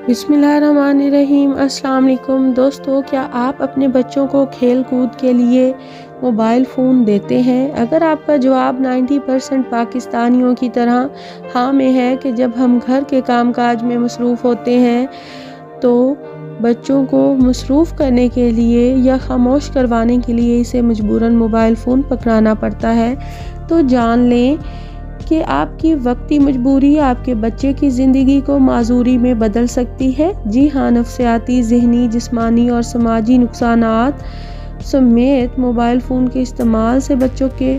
बिस्मिल्लाहिर्रहमानिर्रहीम। अस्सलाम वालेकुम दोस्तों, क्या आप अपने बच्चों को खेल कूद के लिए मोबाइल फ़ोन देते हैं? अगर आपका जवाब 90% पाकिस्तानियों की तरह हाँ में है कि जब हम घर के कामकाज में मसरूफ़ होते हैं तो बच्चों को मसरूफ़ करने के लिए या खामोश करवाने के लिए इसे मजबूरन मोबाइल फ़ोन पकड़ाना पड़ता है, तो जान लें कि आपकी वक्ती मजबूरी आपके बच्चे की ज़िंदगी को माजूरी में बदल सकती है। जी हाँ, नफ्सियाती, ज़हनी, जिस्मानी और समाजी नुकसानात समेत मोबाइल फ़ोन के इस्तेमाल से बच्चों के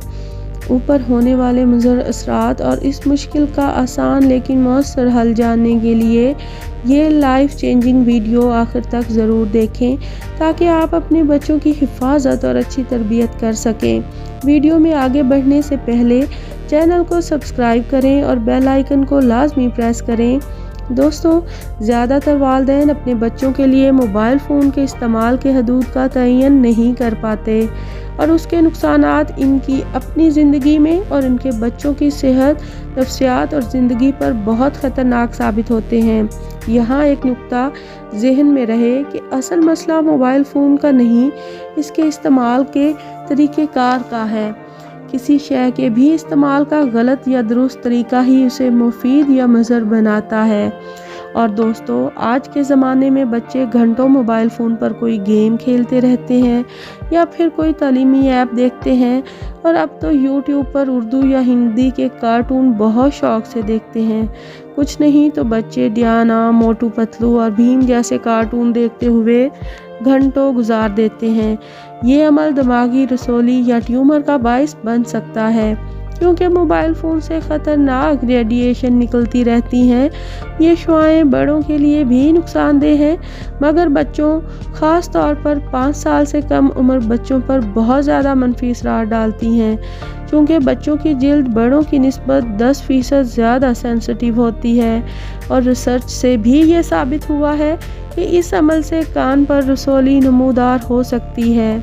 ऊपर होने वाले मुज़र असरात और इस मुश्किल का आसान लेकिन मौसर हल जानने के लिए ये लाइफ चेंजिंग वीडियो आखिर तक ज़रूर देखें ताकि आप अपने बच्चों की हिफाजत और अच्छी तरबियत कर सकें। वीडियो में आगे बढ़ने से पहले चैनल को सब्सक्राइब करें और बेल आइकन को लाजमी प्रेस करें। दोस्तों, ज़्यादातर वालिदैन अपने बच्चों के लिए मोबाइल फ़ोन के इस्तेमाल के हदूद का तयन नहीं कर पाते और उसके नुकसानात इनकी अपनी ज़िंदगी में और इनके बच्चों की सेहत, नफ्सियात और ज़िंदगी पर बहुत ख़तरनाक साबित होते हैं। यहाँ एक नुक्ता ज़हन में रहे कि असल मसला मोबाइल फ़ोन का नहीं, इसके इस्तेमाल के तरीक़ेकार का है। किसी शय के भी इस्तेमाल का गलत या दुरुस्त तरीका ही उसे मुफीद या मुज़र बनाता है। और दोस्तों, आज के ज़माने में बच्चे घंटों मोबाइल फ़ोन पर कोई गेम खेलते रहते हैं या फिर कोई तालीमी ऐप देखते हैं और अब तो यूट्यूब पर उर्दू या हिंदी के कार्टून बहुत शौक़ से देखते हैं। कुछ नहीं तो बच्चे डियाना, मोटू पतलू और भीम जैसे कार्टून देखते हुए घंटों गुजार देते हैं। ये अमल दिमागी रसौली या ट्यूमर का बाइस बन सकता है क्योंकि मोबाइल फ़ोन से ख़तरनाक रेडिएशन निकलती रहती हैं। ये शुआएं बड़ों के लिए भी नुकसानदेह हैं, मगर बच्चों, ख़ास तौर पर 5 साल से कम उम्र बच्चों पर बहुत ज़्यादा मनफी असरार डालती हैं। चूँकि बच्चों की जिल्द बड़ों की निस्बत 10% ज़्यादा सेंसिटिव होती है और रिसर्च से भी ये साबित हुआ है कि इस अमल से कान पर रसौली नमूदार हो सकती है।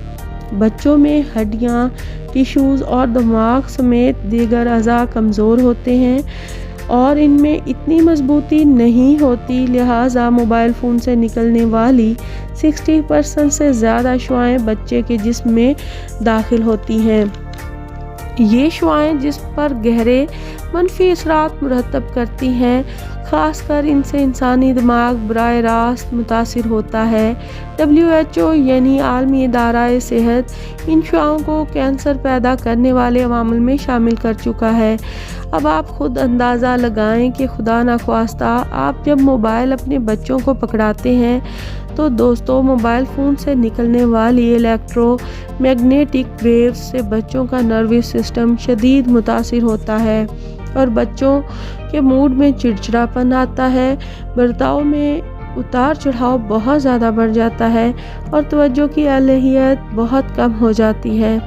बच्चों में हड्डियाँ, टिश्यूज़ और दिमाग समेत दीगर अज़ा कमज़ोर होते हैं और इनमें इतनी मजबूती नहीं होती, लिहाजा मोबाइल फ़ोन से निकलने वाली 60% से ज़्यादा शुआएँ बच्चे के जिस्म में दाखिल होती हैं। ये शुआएँ जिस्म पर गहरे मनफी असरात मुरतब करती हैं, ख़ासकर इनसे इंसानी दिमाग बराह रास्त मुतासिर होता है। WHO यानी आलमी इदारा सेहत इन शुआओं को कैंसर पैदा करने वाले अवामिल में शामिल कर चुका है। अब आप खुद अंदाज़ा लगाएं कि खुदा न ख्वास्ता आप जब मोबाइल अपने बच्चों को पकड़ाते हैं तो दोस्तों, मोबाइल फ़ोन से निकलने वाली इलेक्ट्रोमैग्नेटिक वेव्स से बच्चों का नर्वस सिस्टम शदीद मुतासिर होता है और बच्चों के मूड में चिड़चिड़ापन आता है, बर्ताव में उतार चढ़ाव बहुत ज़्यादा बढ़ जाता है और तवज्जो की अहलियत बहुत कम हो जाती है।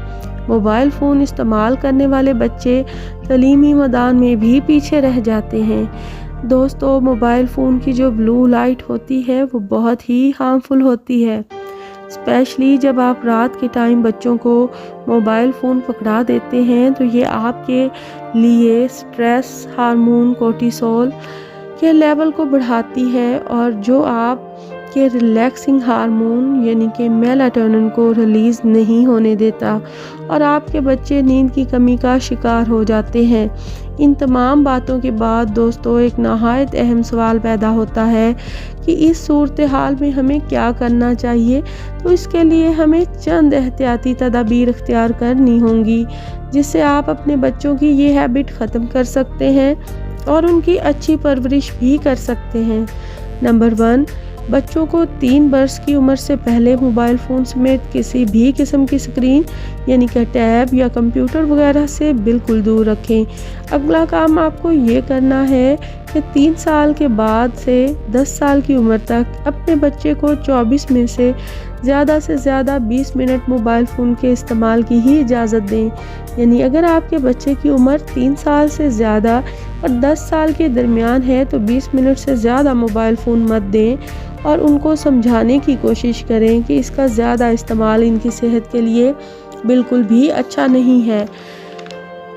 मोबाइल फ़ोन इस्तेमाल करने वाले बच्चे तालीमी मैदान में भी पीछे रह जाते हैं। दोस्तों, मोबाइल फ़ोन की जो ब्लू लाइट होती है वो बहुत ही हार्मफुल होती है, स्पेशली जब आप रात के टाइम बच्चों को मोबाइल फ़ोन पकड़ा देते हैं तो ये आपके लिए स्ट्रेस हार्मोन कोर्टिसोल के लेवल को बढ़ाती है और जो आप के रिलैक्सिंग हार्मोन यानी कि मेलाटोनिन को रिलीज़ नहीं होने देता और आपके बच्चे नींद की कमी का शिकार हो जाते हैं। इन तमाम बातों के बाद दोस्तों, एक नहायत अहम सवाल पैदा होता है कि इस सूरत हाल में हमें क्या करना चाहिए। तो इसके लिए हमें चंद एहतियाती तदाबीर इख्तियार करनी होंगी जिससे आप अपने बच्चों की ये हैबिट ख़त्म कर सकते हैं और उनकी अच्छी परवरिश भी कर सकते हैं। नंबर 1, बच्चों को 3 बरस की उम्र से पहले मोबाइल फ़ोन समेत किसी भी किस्म की स्क्रीन यानी कि टैब या कंप्यूटर वगैरह से बिल्कुल दूर रखें। अगला काम आपको ये करना है कि 3 साल के बाद से 10 साल की उम्र तक अपने बच्चे को 24 में से ज़्यादा 20 मिनट मोबाइल फ़ोन के इस्तेमाल की ही इजाज़त दें। यानी अगर आपके बच्चे की उम्र 3 साल से ज़्यादा और 10 साल के दरमियान है तो 20 मिनट से ज़्यादा मोबाइल फ़ोन मत दें और उनको समझाने की कोशिश करें कि इसका ज़्यादा इस्तेमाल इनकी सेहत के लिए बिल्कुल भी अच्छा नहीं है।